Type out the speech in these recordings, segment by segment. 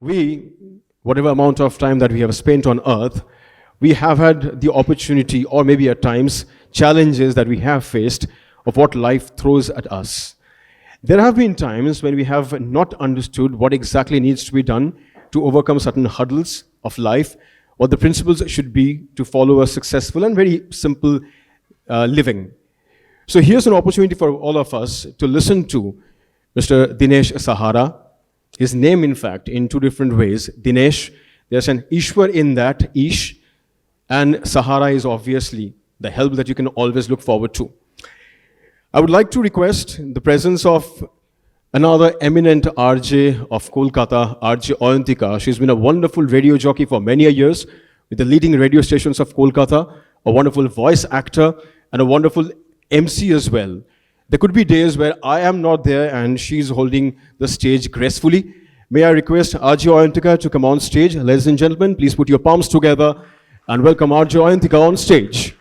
we, whatever amount of time that we have spent on earth, we have had the opportunity, or maybe at times, challenges that we have faced of what life throws at us. There have been times when we have not understood what exactly needs to be done to overcome certain hurdles of life, what the principles should be to follow a successful and very simple living. So here's an opportunity for all of us to listen to Mr. Dinesh Sahara. His name, in fact, in two different ways. Dinesh, there's an Ishwar in that, Ish, and Sahara is obviously the help that you can always look forward to. I would like to request the presence of another eminent RJ of Kolkata, RJ Oyantika. She's been a wonderful radio jockey for many years with the leading radio stations of Kolkata, a wonderful voice actor, and a wonderful MC as well. There could be days where I am not there and she's holding the stage gracefully. May I request RJ Oyantika to come on stage. Ladies and gentlemen, please put your palms together and welcome RJ Oyantika on stage.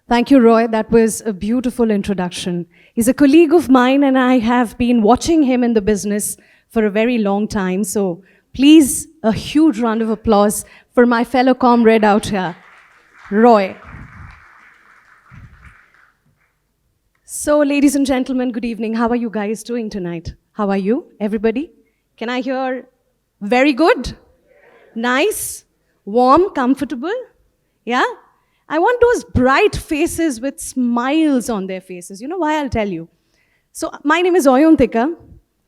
Thank you, Roy. That was a beautiful introduction. He's a colleague of mine and I have been watching him in the business for a very long time. So please, a huge round of applause for my fellow comrade out here, Roy. So, ladies and gentlemen, good evening. How are you guys doing tonight? How are you, everybody? Can I hear very good? Nice, warm, comfortable? Yeah? I want those bright faces with smiles on their faces. You know why? I'll tell you. So, my name is Oyantika.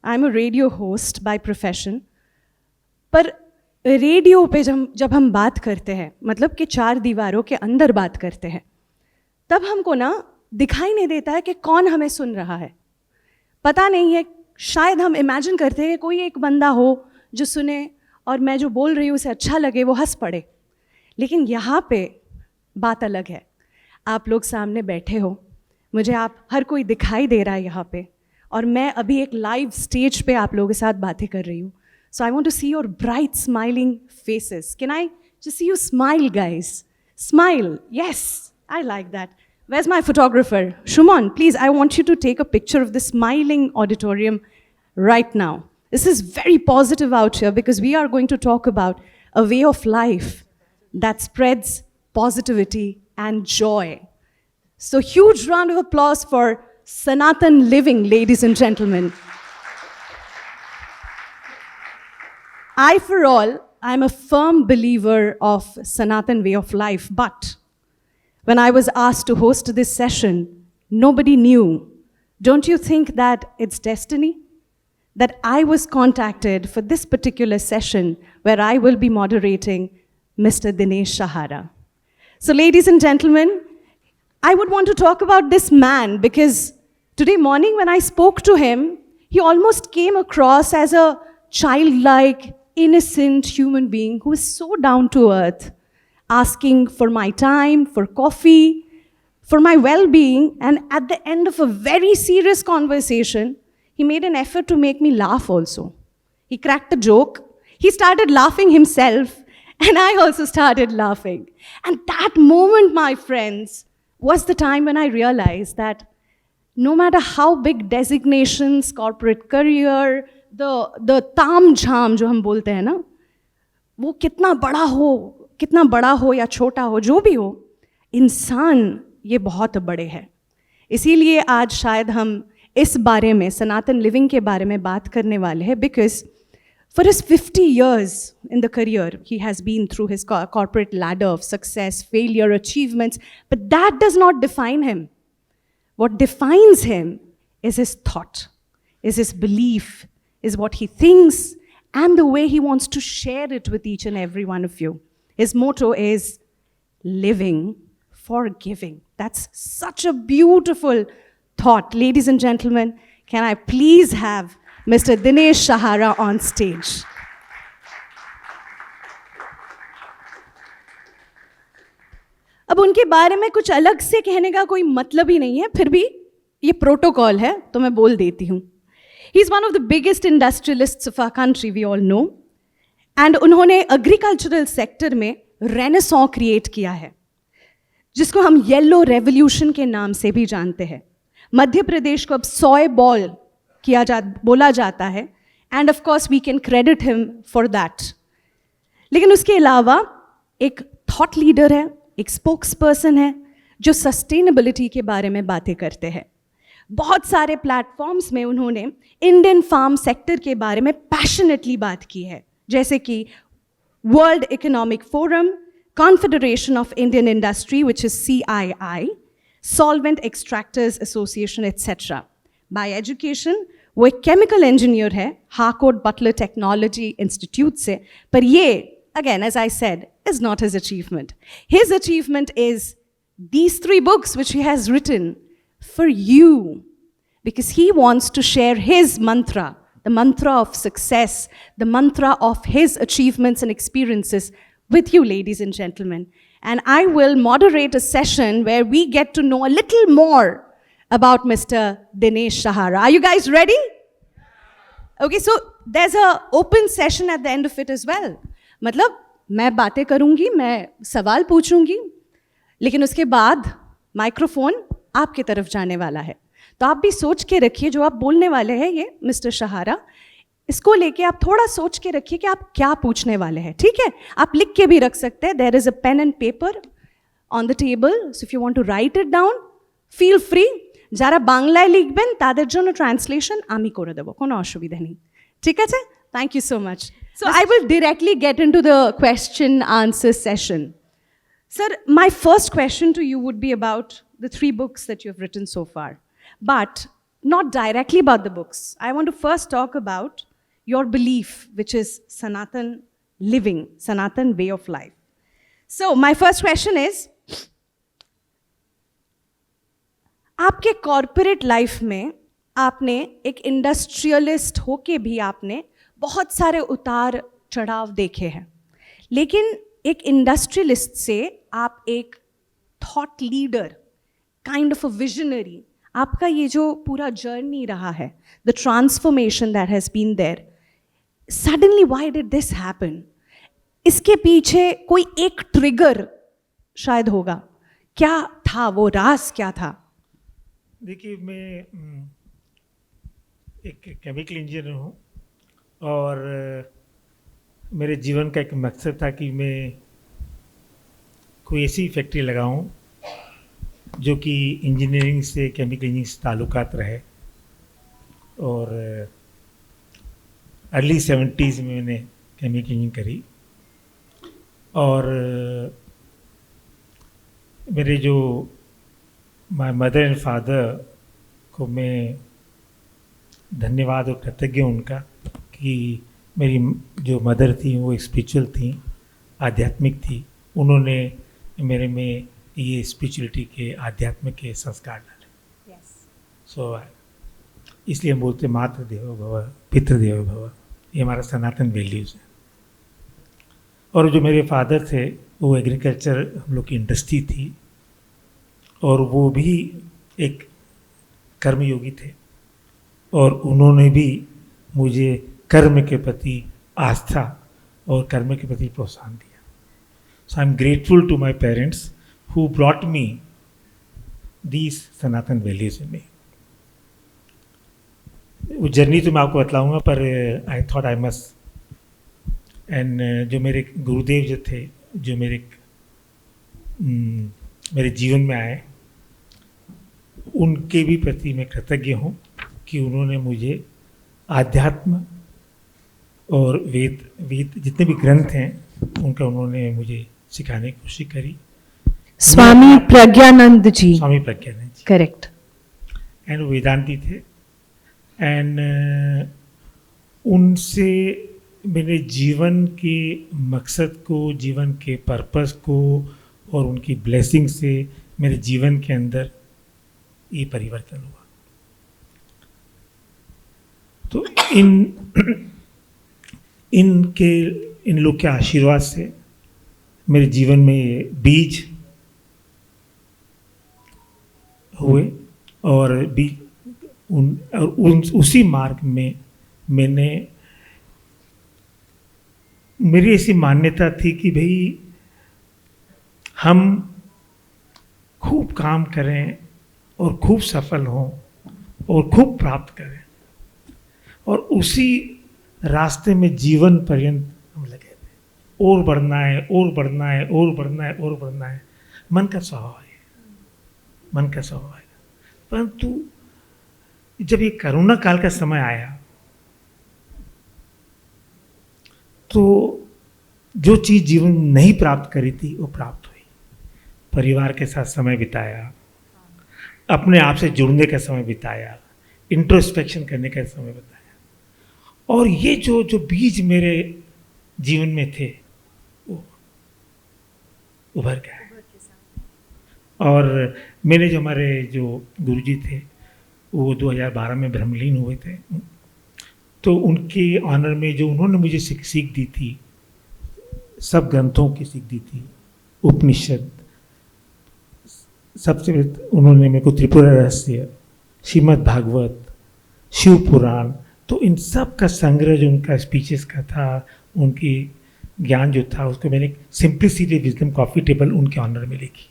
I'm a radio host by profession. पर radio पे जब हम बात करते हैं, मतलब कि चार दीवारों के अंदर बात करते हैं, तब हमको ना दिखाई नहीं देता है कि कौन हमें सुन रहा है. पता नहीं है, शायद हम इमेजिन करते हैं कि कोई एक बंदा हो जो सुने और मैं जो बोल रही हूँ उसे अच्छा लगे, वो हंस पड़े. लेकिन यहाँ पे बात अलग है. आप लोग सामने बैठे हो, मुझे आप हर कोई दिखाई दे रहा है यहाँ पे, और मैं अभी एक लाइव स्टेज पे आप लोगों के साथ बातें कर रही हूँ. So I want to see your bright smiling faces. Can I just see you smile, guys? Smile. Yes, I like that. Where's my photographer? Shumon, please, I want you to take a picture of the smiling auditorium right now. This is very positive out here because we are going to talk about a way of life that spreads positivity and joy. So huge round of applause for Sanatan Living, ladies and gentlemen. I, for all, I'm a firm believer of Sanatan way of life, but when I was asked to host this session, nobody knew. Don't you think that it's destiny? That I was contacted for this particular session where I will be moderating Mr. Dinesh Sahara. So ladies and gentlemen, I would want to talk about this man because today morning when I spoke to him, he almost came across as a childlike, innocent human being who is so down to earth, asking for my time, for coffee, for my well-being, and at the end of a very serious conversation, he made an effort to make me laugh also. He cracked a joke, he started laughing himself, and I also started laughing. And that moment, my friends, was the time when I realized that no matter how big designations, corporate career, the ताम-झाम जो हम बोलते हैं ना, वो कितना बड़ा हो या छोटा हो, जो भी हो, इंसान ये बहुत बड़े हैं. इसीलिए आज शायद हम इस बारे में, सनातन लिविंग के बारे में बात करने वाले हैं, because for his 50 years in the career, he has been through his corporate ladder of success, failure, achievements, but that does not define him. What defines him is his thought, is his belief, is what he thinks, and the way he wants to share it with each and every one of you. His motto is living for giving. That's such a beautiful thought. Ladies and gentlemen, can I please have Mr. Dinesh Sahara on stage? अब उनके बारे में कुछ अलग से कहने का कोई मतलब ही नहीं है, फिर भी ये प्रोटोकॉल है तो मैं बोल देती हूँ. He's one of the biggest industrialists of our country, we all know. And उन्होंने agricultural sector में renaissance create किया है, जिसको हम येलो रेवोल्यूशन के नाम से भी जानते हैं. मध्य प्रदेश को अब सोय बॉल बोला जाता है, and of course we can credit him for that. लेकिन उसके अलावा एक थॉट लीडर है, एक स्पोक्स पर्सन है जो सस्टेनेबिलिटी के बारे में बातें करते हैं। बहुत सारे प्लेटफॉर्म्स में उन्होंने इंडियन फार्म सेक्टर के बारे में पैशनेटली बात की है, जैसे कि world economic forum, confederation of Indian industry which is CII, solvent extractors association etcetera. Bye education वो एक केमिकल इंजीनियर है हार्कोर्ट बटलर टेक्नोलॉजी इंस्टीट्यूट से, पर ये again as I said is not his achievement. His achievement is these 3 books which he has written for you, because he wants to share his mantra, the mantra of success, the mantra of his achievements and experiences with you, ladies and gentlemen. And I will moderate a session where we get to know a little more about Mr. Dinesh Sahara. Are you guys ready? Okay, so there's a open session at the end of it as well. मतलब मैं बातें करूंगी, मैं सवाल पूछूंगी, लेकिन उसके बाद माइक्रोफोन आपकी तरफ जाने वाला है। तो आप भी सोच के रखिए जो आप बोलने वाले हैं, ये मिस्टर सहारा, इसको लेके आप थोड़ा सोच के रखिए कि आप क्या पूछने वाले हैं, ठीक है? आप लिख के भी रख सकते हैं। There is a pen and paper on the table, so if you want to write it down feel free. যারা বাংলায় লিখবেন তাদের জন্য ট্রান্সলেশন আমি করে দেবো, কোনো অসুবিধা নেই, ঠিক আছে? Thank you so much. So I will directly get into the question answer session. Sir, my first question to you would be about the 3 books that you have written so far, but not directly about the books. I want to first talk about your belief, which is Sanatan living, Sanatan way of life. So, my first question is, आपके corporate life में आपने एक industrialist होके भी आपने बहुत सारे उतार चढ़ाव देखे हैं, लेकिन एक इंडस्ट्रियलिस्ट से आप एक thought leader, kind of a visionary, आपका ये जो पूरा जर्नी रहा है, the transformation that has been there, suddenly why did this happen? इसके पीछे कोई एक ट्रिगर शायद होगा, क्या था वो राज, क्या था? देखिए, मैं एक केमिकल इंजीनियर हूँ और मेरे जीवन का एक मकसद था कि मैं कोई ऐसी फैक्ट्री लगाऊं जो कि इंजीनियरिंग से, केमिकल इंजीनियरिंग से ताल्लुकात रहे। और अर्ली 70s में मैंने केमिकल इंजीनियरिंग करी और मेरे जो माय मदर एंड फादर को मैं धन्यवाद और कृतज्ञ हूँ उनका कि मेरी जो मदर थी वो स्पिरिचुअल थी, आध्यात्मिक थी। उन्होंने मेरे में ये स्पिरिचुअलिटी के, आध्यात्म के संस्कार डाले। सो इसलिए हम बोलते मातृ देवो भव, पितृ देवो भव, ये हमारा सनातन वैल्यूज़ है। और जो मेरे फादर थे वो एग्रीकल्चर, हम लोग की इंडस्ट्री थी और वो भी एक कर्मयोगी थे और उन्होंने भी मुझे कर्म के प्रति आस्था और कर्म के प्रति प्रोत्साहन दिया। So I am grateful to my parents who brought me these Sanatan values in me. वो जर्नी तो मैं आपको बतलाऊंगा, पर I thought I must. And जो मेरे गुरुदेव जो थे, जो मेरे जीवन में आए, उनके भी प्रति मैं कृतज्ञ हूँ कि उन्होंने मुझे आध्यात्म और वेद जितने भी ग्रंथ हैं उनका उन्होंने मुझे सिखाने की कोशिश करी। स्वामी प्रज्ञानंद जी, स्वामी प्रज्ञानंद जी, करेक्ट। एंड वेदांती थे। एंड उनसे मेरे जीवन के मकसद को, जीवन के पर्पस को और उनकी ब्लेसिंग से मेरे जीवन के अंदर ये परिवर्तन हुआ। तो इन लोग के आशीर्वाद से मेरे जीवन में ये बीज हुए और उसी मार्ग में मेरी ऐसी मान्यता थी कि भाई हम खूब काम करें और खूब सफल हों और खूब प्राप्त करें, और उसी रास्ते में जीवन पर्यंत हम लगे थे। और बढ़ना है, और बढ़ना है, और बढ़ना है, और बढ़ना है। मन का स्वभाव है, मन का स्वभाव है। परंतु जब ये कोरोना काल का समय आया तो जो चीज़ जीवन में नहीं प्राप्त करी थी वो प्राप्त हुई। परिवार के साथ समय बिताया, अपने आप से जुड़ने का समय बिताया, इंट्रोस्पेक्शन करने का समय बिताया, और ये जो जो बीज मेरे जीवन में थे वो उभर गए। और मेरे जो हमारे जो गुरुजी थे वो 2012 में ब्रह्मलीन हुए थे, तो उनके ऑनर में जो उन्होंने मुझे सीख दी थी, सब ग्रंथों की सीख दी थी, उपनिषद, सबसे उन्होंने मेरे को त्रिपुरा रहस्य, श्रीमद् भागवत, शिव पुराण, तो इन सब का संग्रह जो उनका स्पीचेस का था, उनकी ज्ञान जो था, उसको मैंने सिंप्लिसिटी विजडम कॉफी टेबल उनके ऑनर में लिखी।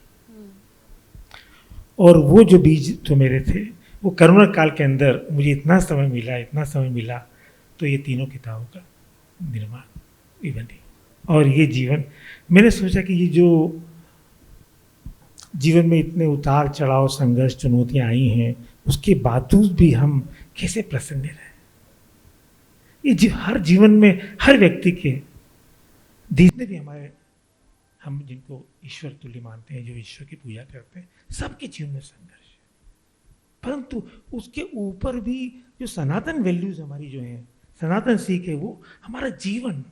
और वो जो बीज तो मेरे थे, वो कोरोना काल के अंदर मुझे इतना समय मिला, तो ये तीनों किताबों का निर्माण भी बनी। और ये जीवन, मैंने सोचा कि ये जो जीवन में इतने उतार चढ़ाव, संघर्ष, चुनौतियाँ आई हैं, उसके बावजूद भी हम कैसे प्रसन्न रहें। ये हर जीवन में हर व्यक्ति के जितने भी हमारे, हम जिनको ईश्वर तुल्य मानते हैं, जो ईश्वर की पूजा करते हैं, सबके जीवन में संघर्ष है। परंतु उसके ऊपर भी जो सनातन वैल्यूज हमारी जो हैं, सनातन सीख है, वो हमारा जीवन,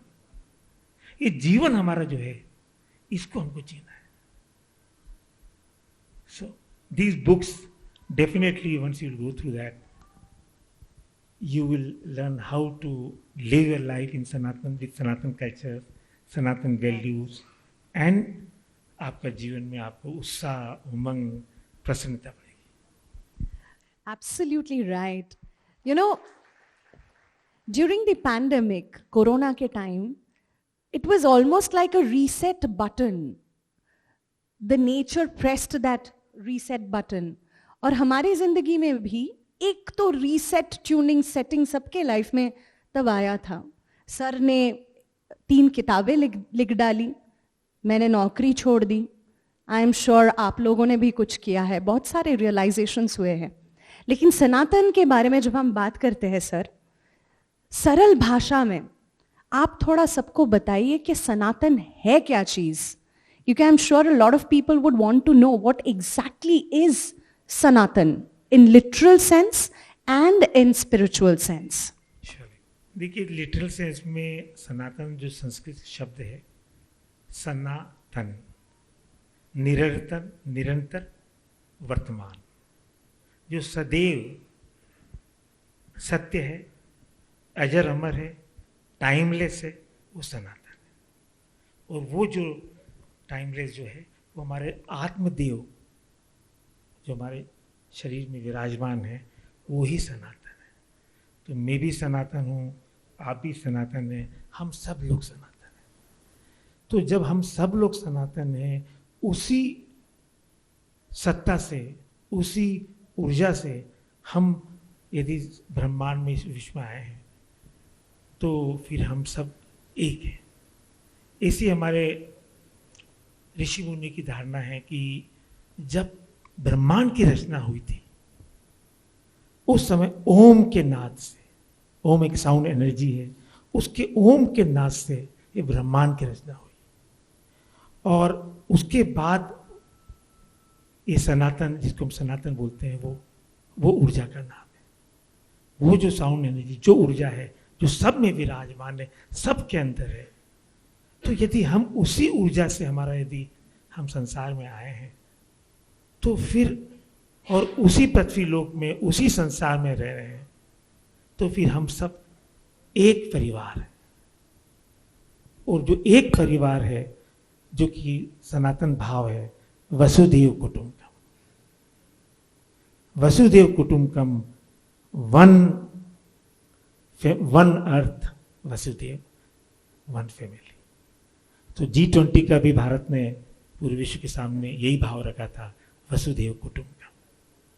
ये जीवन हमारा जो है, इसको हमको जीना है। So these books definitely once you go through that, you will learn how to live your life in Sanatan, with Sanatan culture, Sanatan values, and आपका जीवन में आपको उत्साह, उमंग, प्रसन्नता बढ़ेगी। Absolutely right. You know, during the pandemic, Corona ke time, it was almost like a reset button. The nature pressed that reset button. और हमारी जिंदगी में भी एक तो रीसेट, ट्यूनिंग, सेटिंग सबके लाइफ में तब आया था। सर ने 3 किताबें लिख डाली, मैंने नौकरी छोड़ दी। आई एम श्योर आप लोगों ने भी कुछ किया है, बहुत सारे रियलाइजेशंस हुए हैं। लेकिन सनातन के बारे में जब हम बात करते हैं सर, सरल भाषा में आप थोड़ा सबको बताइए कि सनातन है क्या चीज़, क्योंकि I am sure a lot of people would want to know what exactly is Sanatan in literal sense and in spiritual sense. देखिए, लिटरल सेंस में सनातन जो संस्कृत शब्द है, सनातन, निरंतर, निरंतर, वर्तमान, जो सदैव सत्य है, अजर अमर है, टाइमलेस है, वो सनातन है। और वो जो टाइमलेस जो है, वो हमारे आत्मदेव जो हमारे शरीर में विराजमान है, वो ही सनातन है। तो मैं भी सनातन हूँ, आप भी सनातन हैं, हम सब लोग सनातन हैं। तो जब हम सब लोग सनातन हैं, उसी सत्ता से, उसी ऊर्जा से हम यदि ब्रह्मांड में, इस विश्व में आए हैं, तो फिर हम सब एक हैं। ऐसी हमारे ऋषि मुनि की धारणा है कि जब ब्रह्मांड की रचना हुई थी, उस समय ओम के नाद से, ओम एक साउंड एनर्जी है, उसके ओम के नाद से ये ब्रह्मांड की रचना हुई। और उसके बाद ये सनातन, जिसको हम सनातन बोलते हैं, वो ऊर्जा का नाम है। वो जो साउंड एनर्जी, जो ऊर्जा है, जो सब में विराजमान है, सब के अंदर है। तो यदि हम उसी ऊर्जा से, हमारा यदि हम संसार में आए हैं, तो फिर, और उसी पृथ्वी लोक में, उसी संसार में रह रहे हैं, तो फिर हम सब एक परिवार है। और जो एक परिवार है, जो कि सनातन भाव है, वसुदेव कुटुंबकम, वसुदेव कुटुंबकम, वन अर्थ, वसुदेव, वन फैमिली। तो G20 का भी भारत ने पूरे विश्व के सामने यही भाव रखा था, वसुदेव कुटुंबकम।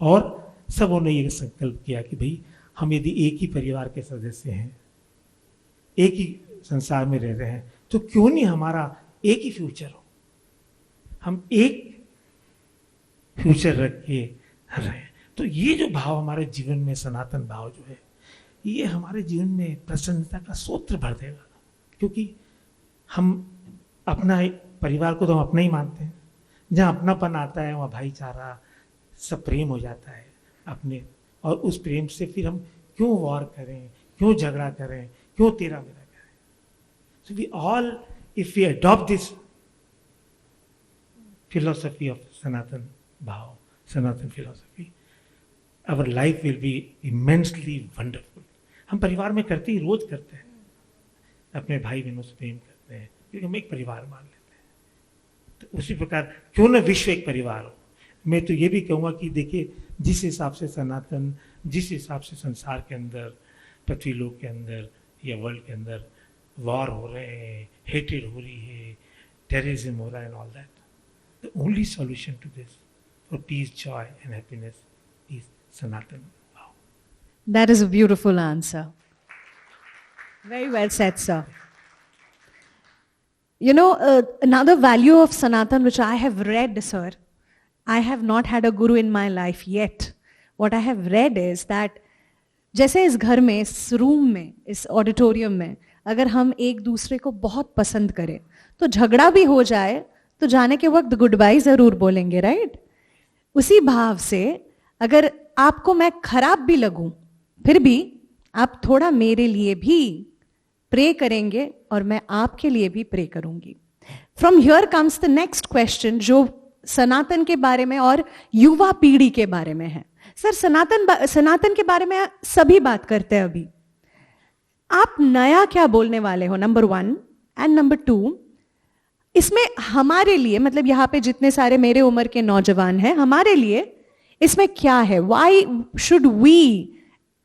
और सबों ने ये संकल्प किया कि भाई हम यदि एक ही परिवार के सदस्य हैं, एक ही संसार में रह रहे हैं, तो क्यों नहीं हमारा एक ही फ्यूचर हो, हम एक फ्यूचर रख के रहें। तो ये जो भाव हमारे जीवन में, सनातन भाव जो है, ये हमारे जीवन में प्रसन्नता का सूत्र भर देगा, क्योंकि हम अपना परिवार को तो हम अपना ही मानते हैं। जहाँ अपनापन आता है वहाँ भाईचारा, सब प्रेम हो जाता है अपने, और उस प्रेम से फिर हम क्यों वॉर करें, क्यों झगड़ा करें, क्यों तेरा मेरा करें। So we all, if we adopt this philosophy of Sanatan Bhav, Sanatan philosophy, our life will be immensely wonderful. हम परिवार में करते ही, रोज करते हैं, अपने भाई बहनों से प्रेम करते हैं, क्योंकि हम एक परिवार मान लेते हैं। तो उसी प्रकार क्यों न विश्व एक परिवार हो। मैं तो ये भी कहूँगा कि देखिए, जिस हिसाब से सनातन, जिस हिसाब से संसार के अंदर, पृथ्वी लोक के अंदर या वर्ल्ड के अंदर वॉर हो रहे हैं, हेटेड हो रही है, टेररिज्म हो रहा है and all that, the only solution to this for peace, joy and happiness is Sanatan Bhav. That is a beautiful answer. Very well said, sir. You know, another value of Sanatan which I have read, sir, I have not had a guru in my life yet. What I have read is that जैसे इस घर में, इस room में, इस auditorium में अगर हम एक दूसरे को बहुत पसंद करें तो झगड़ा भी हो जाए तो जाने के वक्त गुड बाय जरूर बोलेंगे, राइट? उसी भाव से अगर आपको मैं खराब भी लगूं फिर भी आप थोड़ा मेरे लिए भी प्रे करेंगे और मैं आपके लिए भी प्रे करूंगी। From here comes the next question, जो सनातन के बारे में और युवा पीढ़ी के बारे में है। सर, सनातन के बारे में सभी बात करते हैं अभी, आप नया क्या बोलने वाले हो, नंबर 1, एंड नंबर 2, इसमें हमारे लिए, मतलब यहाँ पे जितने सारे मेरे उम्र के नौजवान हैं, हमारे लिए इसमें क्या है? Why should we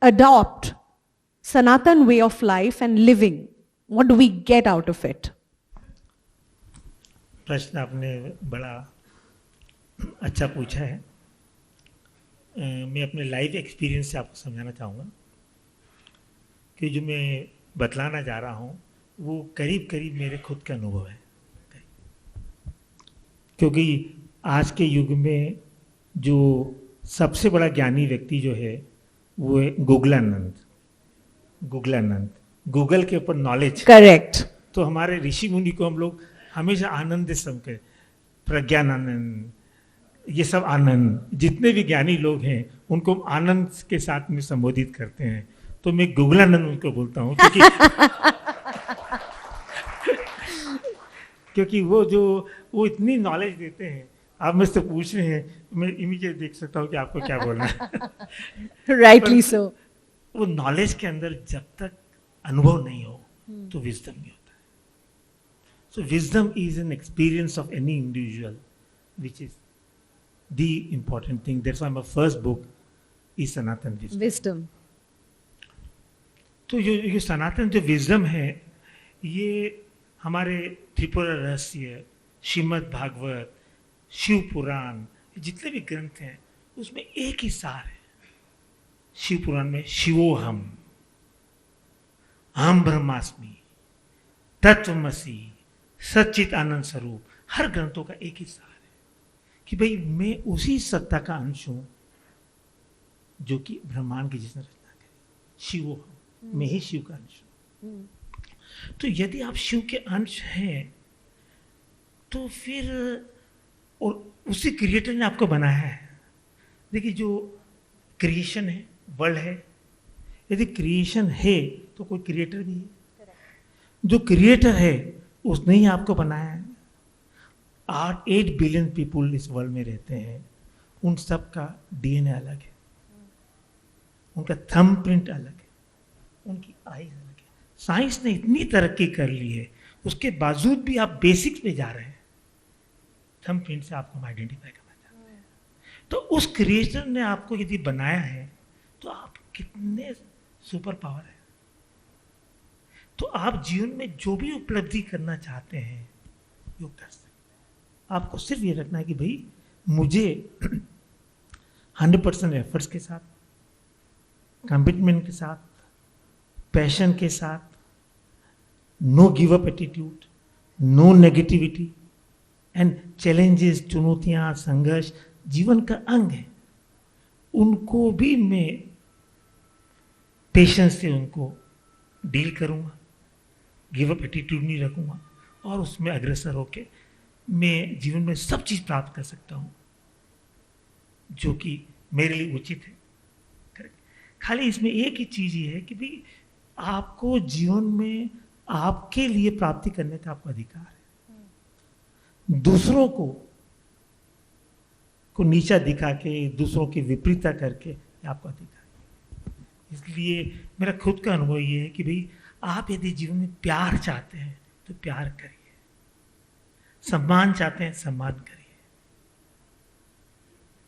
adopt Sanatan way of life and living? What do we get out of it? प्रश्न आपने बड़ा अच्छा पूछा है। मैं अपने लाइफ एक्सपीरियंस से आपको समझाना चाहूँगा कि जो मैं बतलाना जा रहा हूँ वो करीब करीब मेरे खुद का अनुभव है। क्योंकि आज के युग में जो सबसे बड़ा ज्ञानी व्यक्ति जो है वो है गूगलानंद। गूगल के ऊपर नॉलेज, करेक्ट। तो हमारे ऋषि मुनि को हम लोग हमेशा आनंद समझते, प्रज्ञानानंद, ये सब आनंद, जितने भी ज्ञानी लोग हैं उनको आनंद के साथ में संबोधित करते हैं। तो मैं गूगलानंद उनको बोलता हूँ, क्योंकि वो इतनी नॉलेज देते हैं। आप मुझसे पूछ रहे हैं, मैं इमीडिएट देख सकता हूँ कि आपको क्या बोलना है। Rightly so. वो नॉलेज के अंदर जब तक अनुभव नहीं हो तो विजडम नहीं होता है। So wisdom is an experience of any individual which is the important thing. That's why my first book is Sanatan wisdom. तो ये सनातन जो विजडम है, ये हमारे त्रिपुरा रहस्य, श्रीमद् भागवत, शिव पुराण, जितने भी ग्रंथ हैं उसमें एक ही सार है। शिव पुराण में शिवोहम, अहम ब्रह्मास्मि, तत्वमसि, सच्चित आनंद स्वरूप, हर ग्रंथों का एक ही सार है कि भाई मैं उसी सत्ता का अंश हूं जो कि ब्रह्मांड की जिसने रचना करी। शिवोहम, मैं ही शिव का अंश हूं। तो यदि आप शिव के अंश हैं तो फिर, और उसी क्रिएटर ने आपको बनाया है। देखिए, जो क्रिएशन है, वर्ल्ड है, यदि क्रिएशन है तो कोई क्रिएटर भी है। जो क्रिएटर है उसने ही आपको बनाया है। 8 बिलियन पीपुल इस वर्ल्ड में रहते हैं, उन सब का डीएनए अलग है, उनका थंब प्रिंट अलग है, उनकी आईज अलग है। साइंस ने इतनी तरक्की कर ली है, उसके बावजूद भी आप बेसिक्स पे जा रहे हैं। थंब प्रिंट से आपको हम आइडेंटिफाई करना चाहते हैं। तो उस क्रिएटर ने आपको यदि बनाया है तो आप कितने सुपर पावर है। तो आप जीवन में जो भी उपलब्धि करना चाहते हैं वो कर सकते हैं। आपको सिर्फ ये रखना है कि भाई मुझे 100% एफर्ट्स के साथ कमिटमेंट के साथ, पैशन के साथ, no give up attitude, no negativity and challenges, चुनौतियां, संघर्ष जीवन का अंग है, उनको भी मैं पेशेंस से उनको डील करूंगा, गिव अप एटीट्यूड नहीं रखूंगा और उसमें अग्रसर होके मैं जीवन में सब चीज प्राप्त कर सकता हूं जो कि मेरे लिए उचित है। करेक्ट। खाली इसमें एक ही चीज ये है कि भाई आपको जीवन में आपके लिए प्राप्ति करने का आपको अधिकार है। दूसरों को नीचा दिखा के, दूसरों की विपरीतता करके आपको अधिकार है। इसलिए मेरा खुद का अनुभव ये है कि भाई आप यदि जीवन में प्यार चाहते हैं तो प्यार करिए, सम्मान चाहते हैं सम्मान करिए।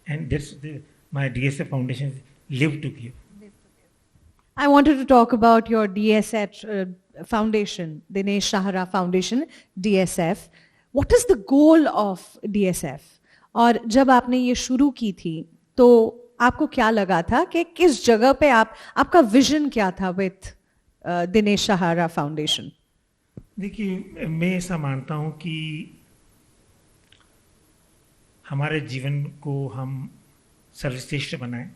And that's my DSF foundation, live to give. I wanted to talk about your DSF foundation, Dinesh Sahara Foundation, DSF. What is the goal of DSF? और जब आपने ये शुरू की थी तो आपको क्या लगा था कि किस जगह पे आपका विजन क्या था विथ दिनेश सहारा फाउंडेशन? देखिए, मैं ऐसा मानता हूं कि हमारे जीवन को हम सर्वश्रेष्ठ बनाएं,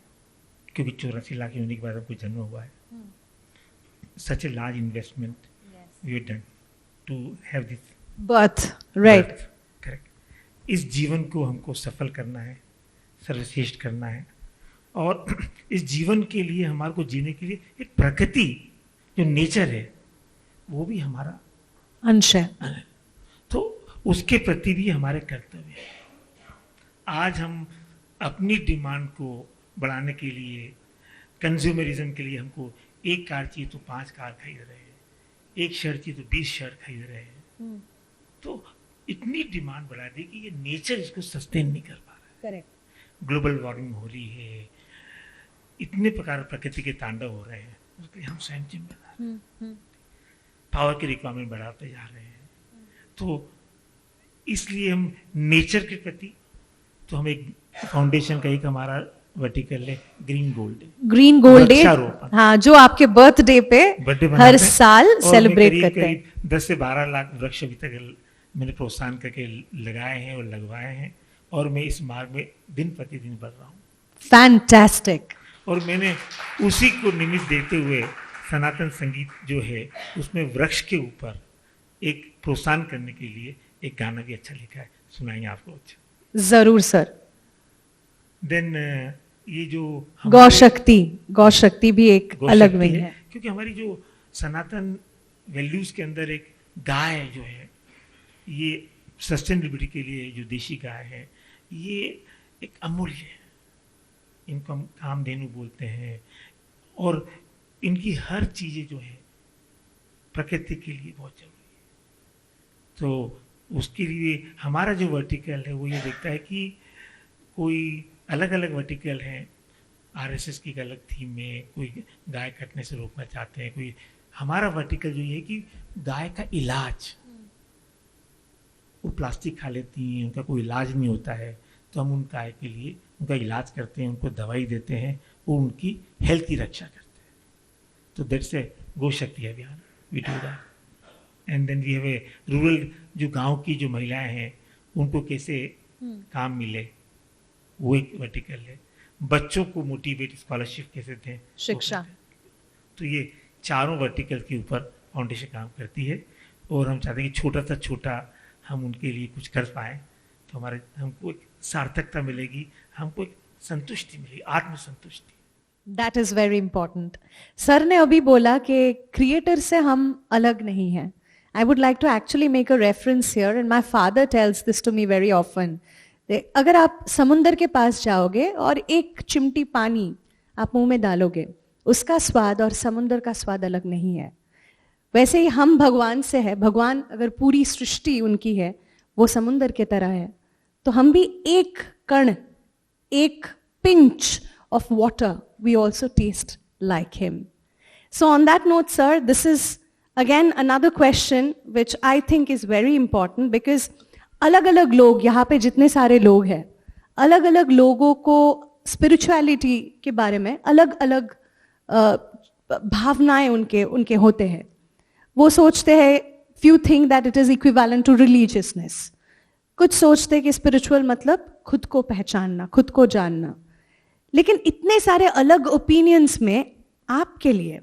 क्योंकि 84 लाख यूनिक के बाद हमको जन्म हुआ है। Such a large investment we have done to have this birth, right? Correct. इस जीवन को हमको सफल करना है, सर्वश्रेष्ठ करना है, और इस जीवन के लिए हमारे को जीने के लिए एक प्रकृति जो नेचर है वो भी हमारा अंश है। तो उसके प्रति भी हमारे कर्तव्य है। आज हम अपनी डिमांड को बढ़ाने के लिए, कंज्यूमरिज्म के लिए हमको एक कार चाहिए तो 5 कार खरीद रहे हैं, एक शर्ट चाहिए तो 20 शर्ट खरीद रहे हैं। तो इतनी डिमांड बढ़ा दी कि ये नेचर इसको सस्टेन नहीं कर पा रहा है। करेक्ट। ग्लोबल वार्मिंग हो रही है, इतने प्रकार प्रकृति के तांडव हो रहे हैं, उसके लिए हम स्वयं जिम्मेदार हैं। पावर की रिक्वायरमेंट बढ़ाते जा रहे हैं। तो इसलिए हम नेचर के प्रति, तो हम एक फाउंडेशन का एक हमारा वर्टिकल है green gold day. Green gold day, वृक्षारोपण। हाँ, जो आपके बर्थडे पे हर साल सेलिब्रेट करते हैं। 10 से 12 लाख वृक्ष अभी तक मैंने प्रोत्साहन करके लगाए हैं और लगवाए हैं, और मैं इस मार्ग में दिन प्रतिदिन बढ़ रहा हूँ। फैंटास्टिक। और मैंने उसी को निमित्त देते हुए सनातन संगीत जो है उसमें वृक्ष के ऊपर एक प्रोत्साहन करने के लिए एक गाना भी अच्छा लिखा है, सुनाएंगे आपको। अच्छा, जरूर सर। देन ये जो गौशक्ति भी एक अलग विंग है, क्योंकि हमारी जो सनातन वैल्यूज के अंदर एक गाय जो है, ये सस्टेनेबिलिटी के लिए जो देशी गाय है, ये एक अमूल्य है। इनको हम कामधेनु बोलते हैं, और इनकी हर चीजें जो है प्रकृति के लिए बहुत जरूरी है। तो उसके लिए हमारा जो वर्टिकल है वो ये देखता है कि कोई अलग अलग वर्टिकल हैं, RSS की एक अलग थीम में, कोई गाय कटने से रोकना चाहते हैं, कोई हमारा वर्टिकल जो ये है कि गाय का इलाज, वो प्लास्टिक खा लेती हैं, उनका कोई इलाज नहीं होता है, तो हम उन गाय के लिए उनका इलाज करते हैं, उनको दवाई देते हैं, वो उनकी हेल्थ की रक्षा करते हैं। तो दैट्स ए गो शक्ति अभियान, we do that. And then we have a rural, जो गांव की जो महिलाएं हैं उनको कैसे काम मिले, वो एक वर्टिकल है। बच्चों को मोटिवेट, स्कॉलरशिप कैसे दें, शिक्षा। तो ये चारों वर्टिकल के ऊपर फाउंडेशन काम करती है, और हम चाहते हैं कि छोटा सा छोटा हम उनके लिए कुछ कर पाए, तो हमको एक सार्थकता मिलेगी, हमको एक संतुष्टि मिलेगी, आत्मसंतुष्टि। That is very important. Sir ने अभी बोला कि क्रिएटर से हम अलग नहीं हैं। I would like to actually make a reference here, and my father tells this to me very often. अगर आप समुंदर के पास जाओगे और एक चिमटी पानी आप मुंह में डालोगे, उसका स्वाद और समुंदर का स्वाद अलग नहीं है। वैसे ही हम भगवान से है, भगवान अगर पूरी सृष्टि उनकी है, वो समुंदर के तरह है, तो हम भी एक कण, एक pinch of water, we also taste like him. So on that note, sir, this is again another question which I think is very important, because अलग-अलग लोग, यहाँ पे जितने सारे लोग हैं, अलग-अलग लोगों को स्पिरिचुअलिटी के बारे में अलग-अलग भावनाएं उनके होते हैं। वो सोचते हैं, few think that it is equivalent to religiousness. कुछ सोचते हैं कि स्पिरिचुअल मतलब खुद को पहचानना, खुद को जानना। लेकिन इतने सारे अलग ओपिनियंस में आपके लिए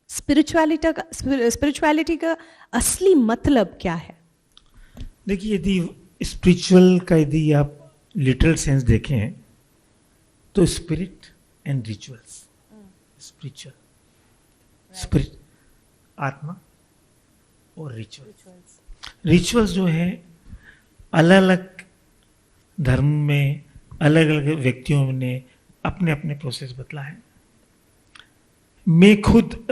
स्पिरिचुअलिटी का असली मतलब क्या है? देखिए, यदि स्पिरिचुअल का यदि आप लिटरल सेंस देखें तो spirit and rituals, spiritual, spirit आत्मा और रिचुअल्स जो है अलग अलग धर्म में अलग अलग व्यक्तियों ने अपने अपने प्रोसेस बतला है। मैं खुद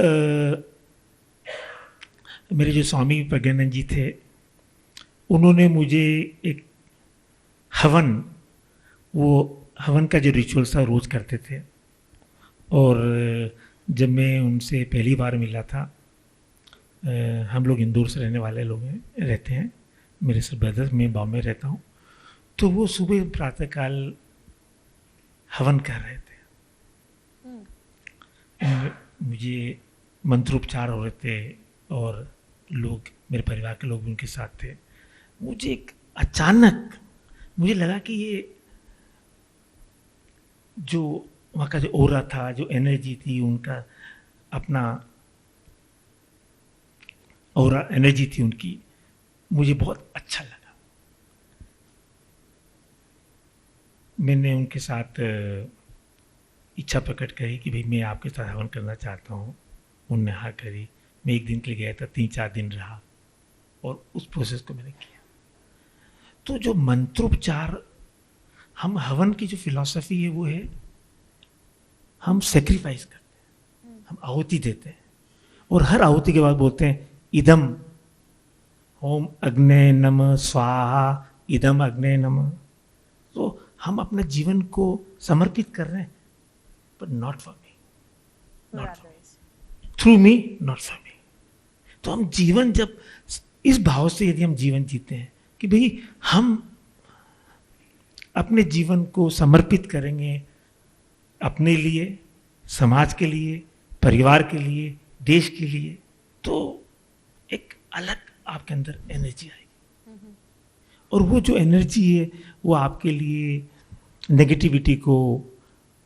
मेरे जो स्वामी प्रज्ञानंद जी थे, उन्होंने मुझे एक हवन का जो रिचुअल्स था रोज करते थे। और जब मैं उनसे पहली बार मिला था, हम लोग इंदौर से रहने वाले लोग रहते हैं, मेरे सब ब्रदर्स, मैं बॉम्बे रहता हूँ, तो वो सुबह प्रातःकाल हवन कर रहे थे। मुझे मंत्रोपचार हो रहे थे और लोग, मेरे परिवार के लोग भी उनके साथ थे। मुझे एक अचानक मुझे लगा कि ये जो वहाँ का जो ओरा था, जो एनर्जी थी, उनका अपना ओरा एनर्जी थी उनकी, मुझे बहुत अच्छा लगा। मैंने उनके साथ इच्छा प्रकट करी कि भाई मैं आपके साथ हवन करना चाहता हूँ। उनने हाँ करी। मैं एक दिन के लिए गया था, 3-4 दिन रहा और उस प्रोसेस को मैंने किया। तो जो मंत्रोपचार, हम हवन की जो फिलॉसफी है वो है, हम सेक्रीफाइस करते हैं, हम आहुति देते हैं और हर आहुति के बाद बोलते हैं इदम ओम अग्ने नमः स्वाहा, इदम अग्ने नमः। तो हम अपने जीवन को समर्पित कर रहे हैं, but not for me, not for me, through me, not for me। तो हम जीवन जब इस भाव से यदि हम जीवन जीते हैं कि भाई हम अपने जीवन को समर्पित करेंगे अपने लिए, समाज के लिए, परिवार के लिए, देश के लिए, तो एक अलग आपके अंदर एनर्जी आएगी। और वो जो एनर्जी है वो आपके लिए नेगेटिविटी को,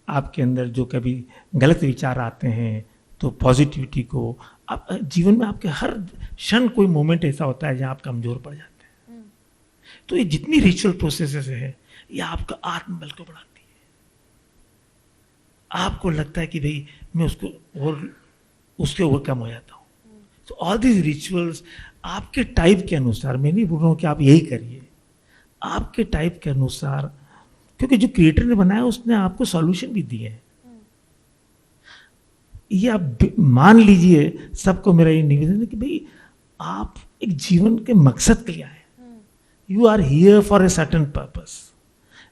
आपके अंदर जो कभी गलत विचार आते हैं तो पॉजिटिविटी को, आप जीवन में आपके हर क्षण कोई मोमेंट ऐसा होता है जहां आप कमजोर पड़ जाते हैं। तो ये जितनी रिचुअल प्रोसेसेस है, ये आपका आत्मबल को बढ़ाती है। आपको लगता है कि भाई मैं उसके ओवरकम हो जाता हूँ। तो ऑल दीज रिचुअल्स आपके टाइप के अनुसार, मैं नहीं बोल रहा हूँ कि आप यही करिए, आपके टाइप के अनुसार, क्योंकि जो क्रिएटर ने बनाया उसने आपको सॉल्यूशन भी दिए हैं। ये आप मान लीजिए, सबको मेरा ये निवेदन है कि भाई आप एक जीवन के मकसद के लिए आए, you are here for a certain purpose,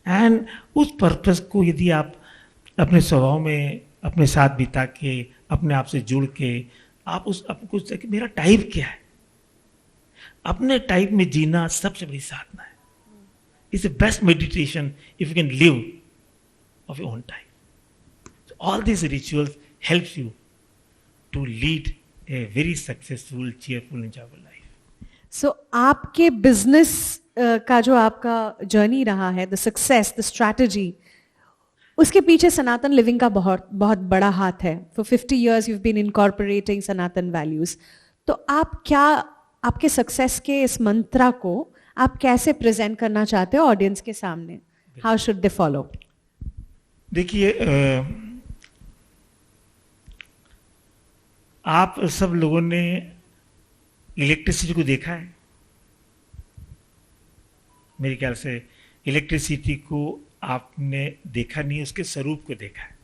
and उस पर्पस को यदि आप अपने स्वभाव में अपने साथ बिता के, अपने आप से जुड़ के, आप आपको कि मेरा टाइप क्या है, अपने टाइप में जीना सबसे बड़ी साधना है। It's the best meditation if you can live of your own type. So all these rituals helps you to lead a very successful, cheerful, enjoyable life. So आपके बिजनेस का जो आपका जर्नी रहा है, the success, the strategy, उसके पीछे सनातन living का बहुत बहुत बड़ा हाथ है। For 50 years you've been incorporating Sanatan values. तो आप क्या, आपके सक्सेस के इस मंत्रा को आप कैसे प्रेजेंट करना चाहते हो ऑडियंस के सामने? How should they follow? देखिए, आप सब लोगों ने इलेक्ट्रिसिटी को देखा है। मेरे ख्याल से इलेक्ट्रिसिटी को आपने देखा नहीं, उसके स्वरूप को देखा है।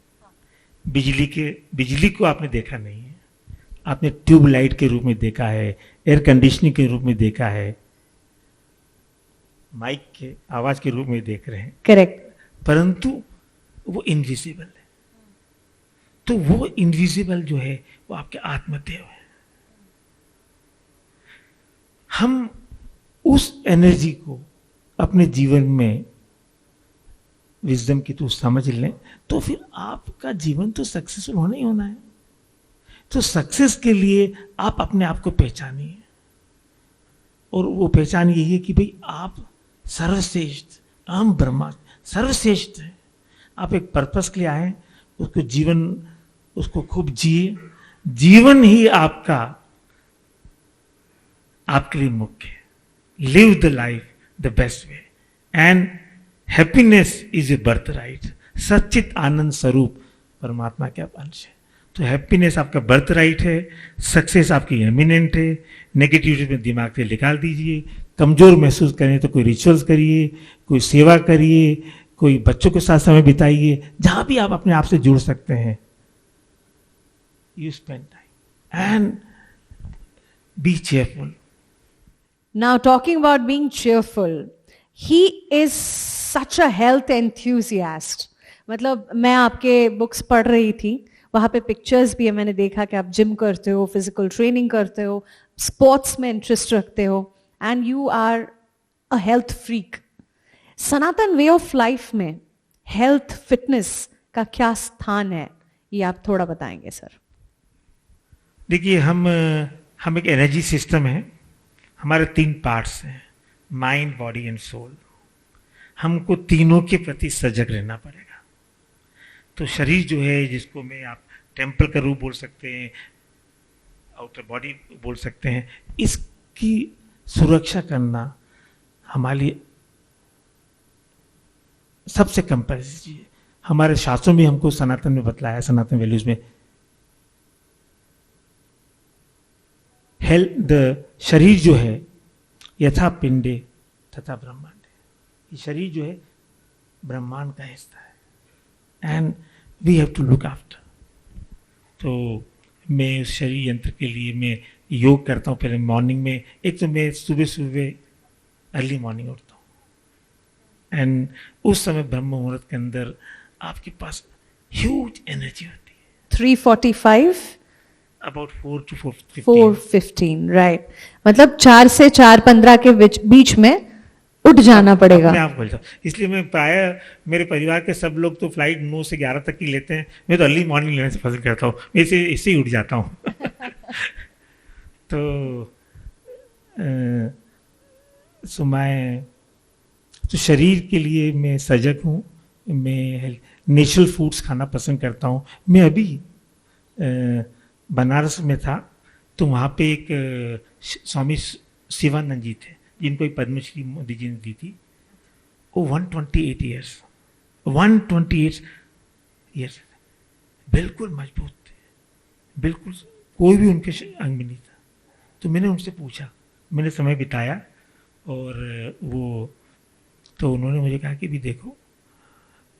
बिजली को आपने देखा नहीं है, आपने ट्यूब लाइट के रूप में देखा है, एयर कंडीशनिंग के रूप में देखा है, माइक के आवाज के रूप में देख रहे हैं। करेक्ट। परंतु वो इनविजिबल है। तो वो इनविजिबल जो है वो आपके आत्मदेव है। हम उस एनर्जी को अपने जीवन में विजडम की तो समझ लें, तो फिर आपका जीवन तो सक्सेसफुल होना ही होना है। तो सक्सेस के लिए आप अपने आप को पहचानिए, और वो पहचान यही है कि भाई आप सर्वश्रेष्ठ, अहम ब्रह्मा सर्वश्रेष्ठ है। आप एक पर्पस के लिए आए, उसको जीवन, उसको खूब जिए। जीवन ही आपका, आपके लिए मुख्य है। Live the life the best way, and happiness is a birth right. सच्चित आनंद स्वरूप परमात्मा के आप अंश है, तो हैप्पीनेस आपका बर्थ राइट है, सक्सेस आपकी एमिनेंट है। नेगेटिविटी में दिमाग से निकाल दीजिए। कमजोर महसूस करें तो कोई रिचुअल्स करिए, कोई सेवा करिए, कोई बच्चों के साथ समय बिताइए, जहां भी आप अपने आप से जुड़ सकते हैं। You spend time and B cheerful. Now, talking about being cheerful, he is such a health enthusiast. मतलब मैं आपके बुक्स पढ़ रही थी, वहाँ पे पिक्चर्स भी है, मैंने देखा कि आप जिम करते हो, फिजिकल ट्रेनिंग करते हो, स्पोर्ट्स में इंटरेस्ट रखते हो, and you are a health freak. Sanatan way of life में हेल्थ फिटनेस का क्या स्थान है, ये आप थोड़ा बताएंगे सर? देखिए, हम एक एनर्जी सिस्टम है। हमारे 3 पार्ट्स हैं, माइंड, बॉडी एंड सोल। हमको तीनों के प्रति सजग रहना पड़ेगा। तो शरीर जो है, जिसको मैं आप टेम्पल का रूप बोल सकते हैं, आउटर बॉडी बोल सकते हैं, इसकी सुरक्षा करना हमारे लिए सबसे कंपल्सरी है। हमारे शास्त्रों में हमको सनातन में बतलाया, सनातन वैल्यूज में, हेल्थ द शरीर जो है यथा पिंडे तथा ब्रह्मांड, ये शरीर जो है ब्रह्मांड का हिस्सा है, and we have to look after. तो मैं उस शरीर यंत्र के लिए मैं योग करता हूँ। पहले मॉर्निंग में, एक तो मैं सुबह अर्ली मॉर्निंग उठता हूँ, एंड उस समय ब्रह्म मुहूर्त के अंदर आपके पास ह्यूज एनर्जी होती है। 3:45 अबाउट 4 to 4:15 4:15, राइट। मतलब 4 से 4:15 के बीच में उठ जाना पड़ेगा। अपने आप बोलता हूँ। इसलिए मैं प्राय, मेरे परिवार के सब लोग तो फ्लाइट 9 से 11 तक की लेते हैं, मैं तो अर्ली मॉर्निंग लेने से पसंद करता हूँ। मैं इससे ही उठ जाता हूँ। तो मैं तो शरीर के लिए मैं सजग हूँ। मैं नेचुरल फूड्स खाना पसंद करता हूँ। मैं अभी बनारस में था, तो वहाँ पे एक स्वामी शिवानंद जी थे, जिनको एक पद्मश्री मोदी जी ने दी थी। वो 128 ईयर्स बिल्कुल मजबूत थे, बिल्कुल कोई भी उनके अंग में नहीं था। तो मैंने उनसे पूछा, मैंने समय बिताया, और तो उन्होंने मुझे कहा कि भी देखो,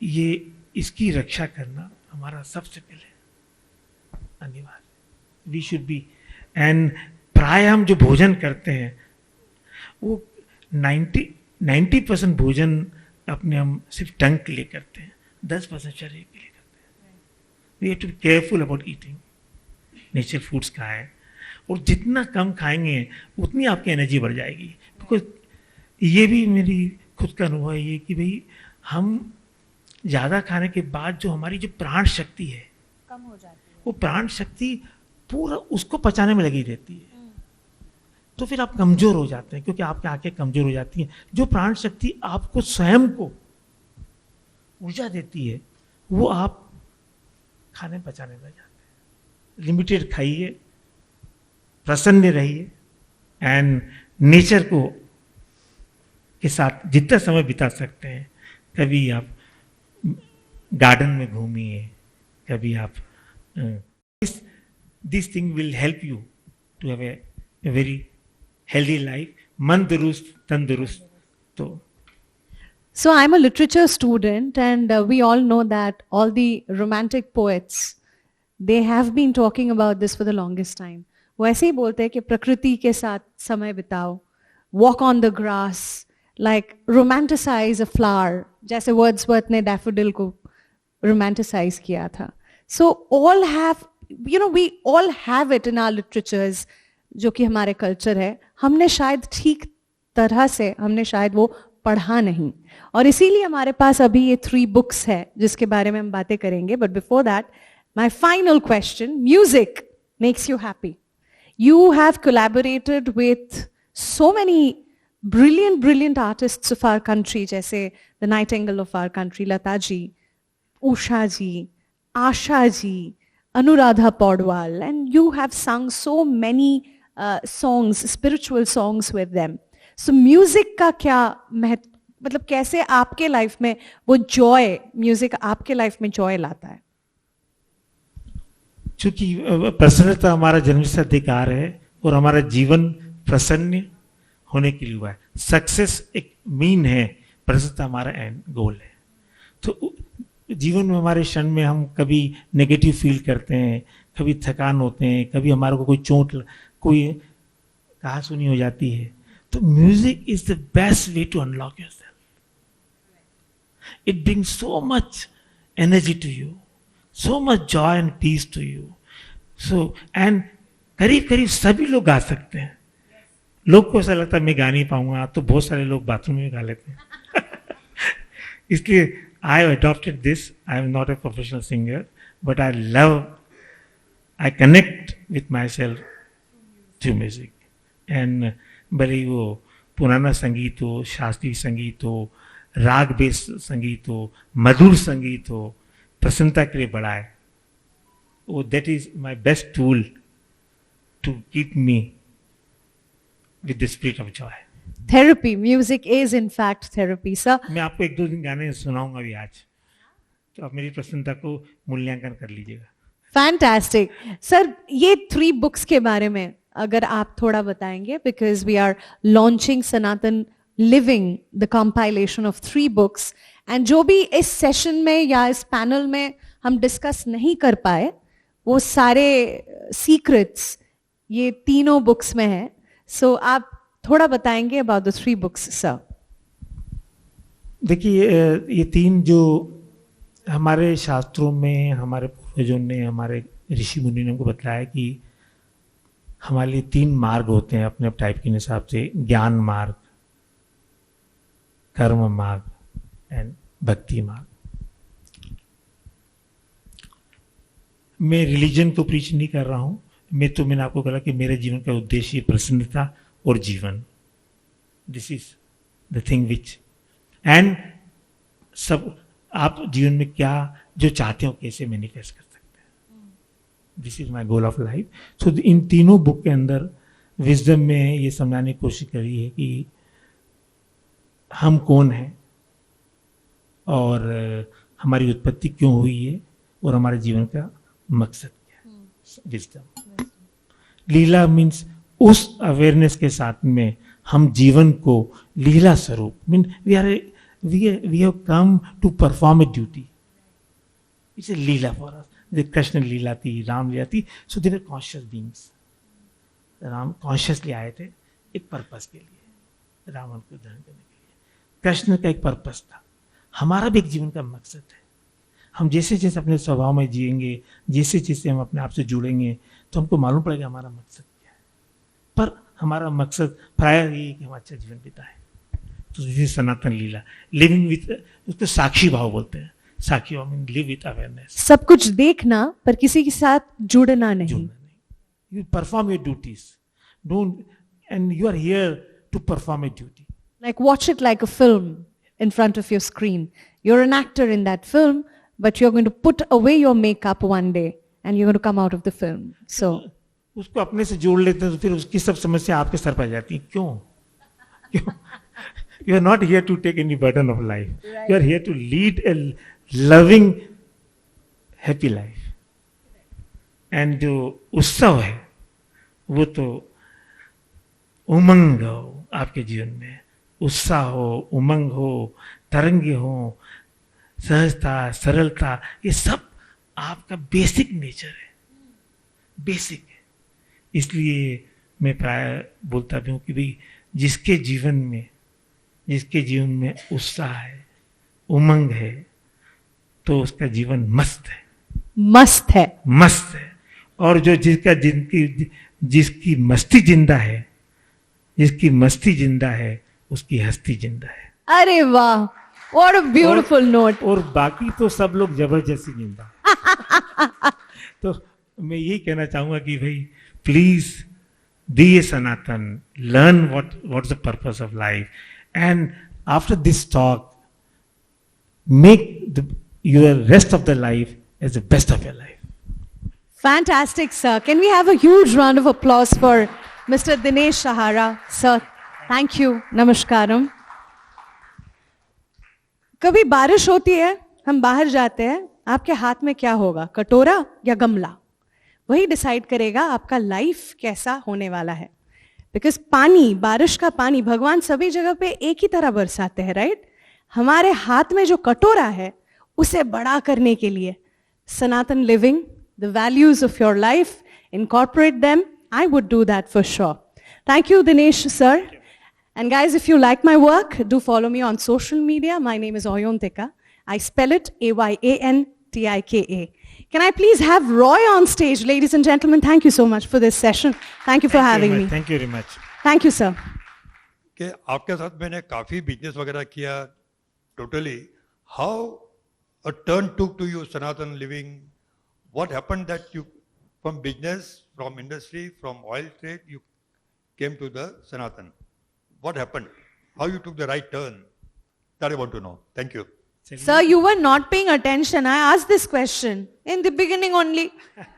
ये इसकी रक्षा करना हमारा सबसे पहले अनिवार्य, वी शुड बी। एंड प्राय हम जो भोजन करते हैं, वो 90% भोजन अपने हम सिर्फ टंग के लिए करते हैं, 10% शरीर के लिए करते हैं। We have to be careful about eating. Natural foods खाएं, और जितना कम खाएंगे उतनी आपकी एनर्जी बढ़ जाएगी। बिकॉज ये भी मेरी खुद का अनुभव है ये कि भाई, हम ज़्यादा खाने के बाद जो हमारी जो प्राण शक्ति है कम हो जाती है, वो प्राण शक्ति पूरा उसको पचाने में लगी रहती है। तो फिर आप कमजोर हो जाते हैं, क्योंकि आपकी आंखें कमजोर हो जाती हैं। जो प्राण शक्ति आपको स्वयं को ऊर्जा देती है, वो आप खाने पचाने लग जाते हैं। लिमिटेड खाइए, प्रसन्न रहिए, एंड नेचर को के साथ जितना समय बिता सकते हैं, कभी आप गार्डन में घूमिए, कभी आप this thing will help you to have a very healthy life. मन दुरुस्त तन दुरुस्त। तो So I'm a literature student, and we all know that all the romantic poets, they have been talking about this for the longest time. वो ऐसे ही बोलते हैं कि प्रकृति के साथ समय बिताओ, walk on the grass, like romanticize a flower, जैसे वर्ड्सवर्थ ने डैफोडिल को romanticize किया था. So all have, you know, we all have it in our literatures, जो कि हमारे कल्चर है. हमने शायद ठीक तरह से हमने शायद वो पढ़ा नहीं, और इसीलिए हमारे पास अभी ये 3 बुक्स है जिसके बारे में हम बातें करेंगे. But before that, my final question, music. makes you happy. You have collaborated with so many brilliant artists of our country, जैसे the Nightingale of our country, Lata ji, Usha ji, Asha ji, Anuradha Podwal, and you have sung so many songs, spiritual songs with them. So music का क्या महत्व, मतलब कैसे आपके life में वो Joy, music आपके लाइफ में जॉय लाता है? चूंकि प्रसन्नता हमारा जन्मसिद्ध अधिकार है और हमारा जीवन प्रसन्न होने के लिए हुआ है. सक्सेस एक मीन है, प्रसन्नता हमारा एंड गोल है. तो जीवन में हमारे क्षण में हम कभी नेगेटिव फील करते हैं, कभी थकान होते हैं, कभी हमारे को कोई चोट, कोई कहा सुनी हो जाती है. तो music is the best way to unlock yourself. It brings so much energy to you, so much joy and peace to you. So, and करीब करीब सभी लोग गा सकते हैं. लोग को ऐसा लगता है मैं गा नहीं पाऊंगा, तो बहुत सारे लोग बाथरूम में गा लेते हैं. इसलिए I have adopted this. I am not a professional singer, but I connect with myself to music. And भले वो पुराना संगीत हो, शास्त्रीय संगीत हो, राग बेस संगीत हो, मधुर संगीत हो, प्रसन्नता के लिए बड़ा है. वो that is my best tool to keep me with the spirit of joy. Therapy, music is in fact therapy. Sir, मैं आपको 1-2 दिन गाने सुनाऊंगा भी आज, तो आप मेरी प्रसन्नता को मूल्यांकन कर लीजिएगा. फैंटास्टिक. सर, ये 3 बुक्स के बारे में अगर आप थोड़ा बताएंगे, because we are launching Sanatan living the compilation of 3 books, and जो भी इस सेशन में या इस पैनल में हम डिस्कस नहीं कर पाए, वो सारे सीक्रेट्स ये तीनों बुक्स में है. सो आप थोड़ा बताएंगे अबाउट द 3 बुक्स सर. देखिए, ये 3 जो हमारे शास्त्रों में हमारे पूर्वजों ने, हमारे ऋषि मुनि ने हमको बताया कि हमारे लिए 3 मार्ग होते हैं अपने टाइप के हिसाब से. ज्ञान मार्ग, कर्म मार्ग एंड भक्ति मार्ग. मैं रिलीजन को प्रीच नहीं कर रहा हूं. मैंने आपको कहा कि मेरे जीवन का उद्देश्य प्रसन्नता और जीवन. This is the thing which, and सब आप जीवन में क्या जो चाहते हो कैसे मैनिफेस्ट कर सकते हैं. This is my goal of life. So इन तीनों बुक के अंदर विजडम में ये समझाने की कोशिश करी है कि हम कौन हैं और हमारी उत्पत्ति क्यों हुई है और हमारे जीवन का मकसद क्या है. विजडम, लीला मीन्स उस अवेयरनेस के साथ में हम जीवन को लीला स्वरूप, mean we have come to perform a duty. It's a leela for us. Krishna लीला थी, राम लीला थी. So they were conscious beings. Ram consciously आए थे एक पर्पस के लिए, रावण को दहन करने के लिए. कृष्ण का एक पर्पस था. हमारा भी एक जीवन का मकसद है. हम जैसे जैसे अपने स्वभाव में जिएंगे, जैसे जैसे हम अपने आप से जुड़ेंगे, तो हमको मालूम पड़ेगा हमारा मकसद क्या है. पर हमारा मकसद प्राय ये है कि हम अच्छा जीवन बिताएं. तो ये सनातन लीला, लिविंग विथ, उसको साक्षी भाव बोलते हैं. साक्षी भाव मीन लिव विथ अवेयरनेस. सब कुछ देखना पर किसी के साथ जुड़ना नहीं. You perform your duties. And you are here to perform a duty. Like watch it like a film in front of your screen. You're an actor in that film, but you're going to put away your makeup one day and you're going to come out of the film. So उसको अपने से जोड़ लेते हैं तो फिर उसकी सब समस्या आपके सर पर जाती है. क्यों? You are not here to take any burden of life. Right. You are here to lead a loving, happy life. And जो उत्सव है वो तो उमंग हो आपके जीवन में. उत्साह हो, उमंग हो, तरंगे हो, सहजता, सरलता, ये सब आपका बेसिक नेचर है. बेसिक है. इसलिए मैं प्राय बोलता भी हूँ कि भाई जिसके जीवन में उत्साह है, उमंग है, तो उसका जीवन मस्त है. मस्त है. मस्त है. और जो जिसकी मस्ती जिंदा है, उसकी हस्ती जिंदा है. अरे वाह, व्हाट अ ब्यूटीफुल नोट. और बाकी तो सब लोग जबरदस्ती जिंदा. तो मैं यही कहना चाहूँगा कि भाई please be A Sanatan, learn what is the purpose of life, and after this talk make your rest of the life as the best of your life. Fantastic, sir. Can we have a huge round of applause for Mr. Dinesh Sahara? Sir, thank you. Namaskaram. कभी बारिश होती है, हम बाहर जाते हैं, आपके हाथ में क्या होगा, कटोरा या गमला? वही डिसाइड करेगा आपका लाइफ कैसा होने वाला है. बिकॉज पानी, बारिश का पानी भगवान सभी जगह पे एक ही तरह बरसाते हैं, राइट? हमारे हाथ में जो कटोरा है उसे बड़ा करने के लिए Sanatan living, the values of your life, incorporate them. I would do that for sure. Thank you, Dinesh, sir. And guys, if you like my work, do follow me on social media. My name is Oyontika. I spell it Ayantika. Can I please have Roy on stage? Ladies and gentlemen, thank you so much for this session. Thank you for having me. Thank you very much. Thank you, sir. कि आपके साथ मैंने काफ़ी business वगैरह किया. Totally, how a turn took to you, Sanatan Living? What happened that you, from business, from industry, from oil trade, you came to the Sanatan? What happened? How you took the right turn? That I want to know. Thank you. Sir, you were not paying attention. I asked this question in the beginning only.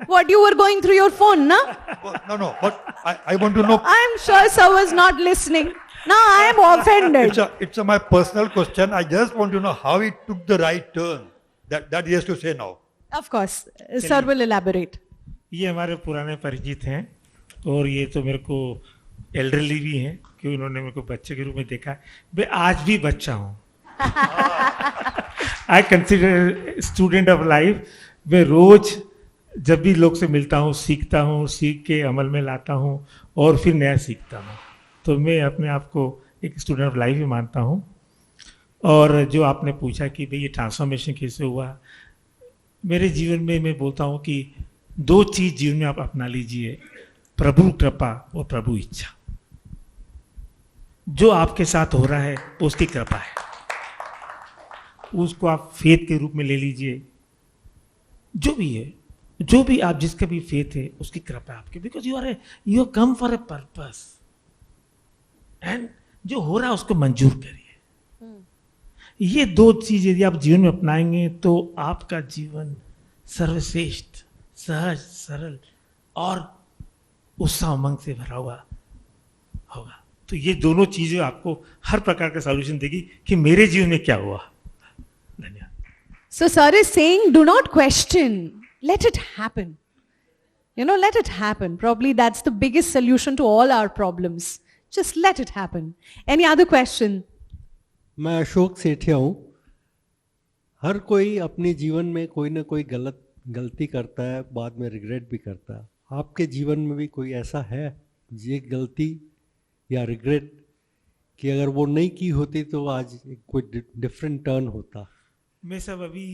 What, you were going through your phone, no? Well, no, but I want to know. I'm sure sir was not listening. Now I am offended. It's my personal question. I just want to know how he took the right turn. That he has to say now. Of course, sir will elaborate. ये हमारे पुराने परिचित हैं और ये तो मेरे को एल्डरली भी हैं कि उन्होंने मेरे को बच्चे के रूप में देखा है. मैं आज भी बच्चा हूँ. I consider student of life. मैं रोज जब भी लोग से मिलता हूँ, सीखता हूँ, सीख के अमल में लाता हूँ और फिर नया सीखता हूँ. तो मैं अपने आप को एक स्टूडेंट ऑफ लाइफ ही मानता हूँ. और जो आपने पूछा कि भाई ये ट्रांसफॉर्मेशन कैसे हुआ, मेरे जीवन में मैं बोलता हूँ कि 2 चीज़ जीवन में आप अपना लीजिए, प्रभु कृपा और प्रभु इच्छा. जो आपके साथ हो रहा है उसकी कृपा है, उसको आप फेथ के रूप में ले लीजिए. जो भी है, जो भी आप जिसका भी फेथ है उसकी कृपा है आपकी. Because you come for a purpose, and जो हो रहा है उसको मंजूर करिए. ये 2 चीज यदि आप जीवन में अपनाएंगे तो आपका जीवन सर्वश्रेष्ठ, सहज, सरल और उत्साह उमंग से भरा हुआ होगा. तो ये दोनों चीजें आपको हर प्रकार का सॉल्यूशन देगी कि मेरे जीवन में क्या हुआ. धन्यवाद. So sir is saying, do not question, let it happen. Let it happen. Probably that's the biggest solution to all our problems. Just let it happen. Any other question? मैं अशोक सेठिया हूँ. हर कोई अपने जीवन में कोई ना कोई गलती करता है, बाद में रिग्रेट भी करता है. आपके जीवन में भी कोई ऐसा है ये गलती या रिग्रेट कि अगर वो नहीं की होती तो आज कोई डिफरेंट टर्न होता? मैं सब अभी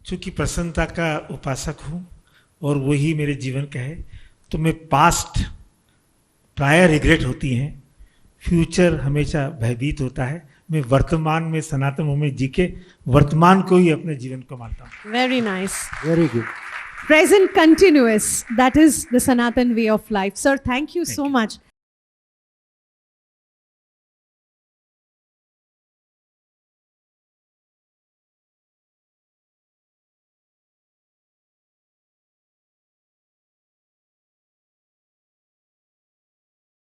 चूँकि प्रसन्नता का उपासक हूँ और वही मेरे जीवन का है, तो मैं पास्ट प्राय रिग्रेट होती हैं, फ्यूचर हमेशा भयभीत होता है. मैं वर्तमान में सनातन में जी के वर्तमान को ही अपने जीवन को मानता हूँ. Very nice. Very good. Present continuous. That is the Sanatan way of life. Sir, thank you so much.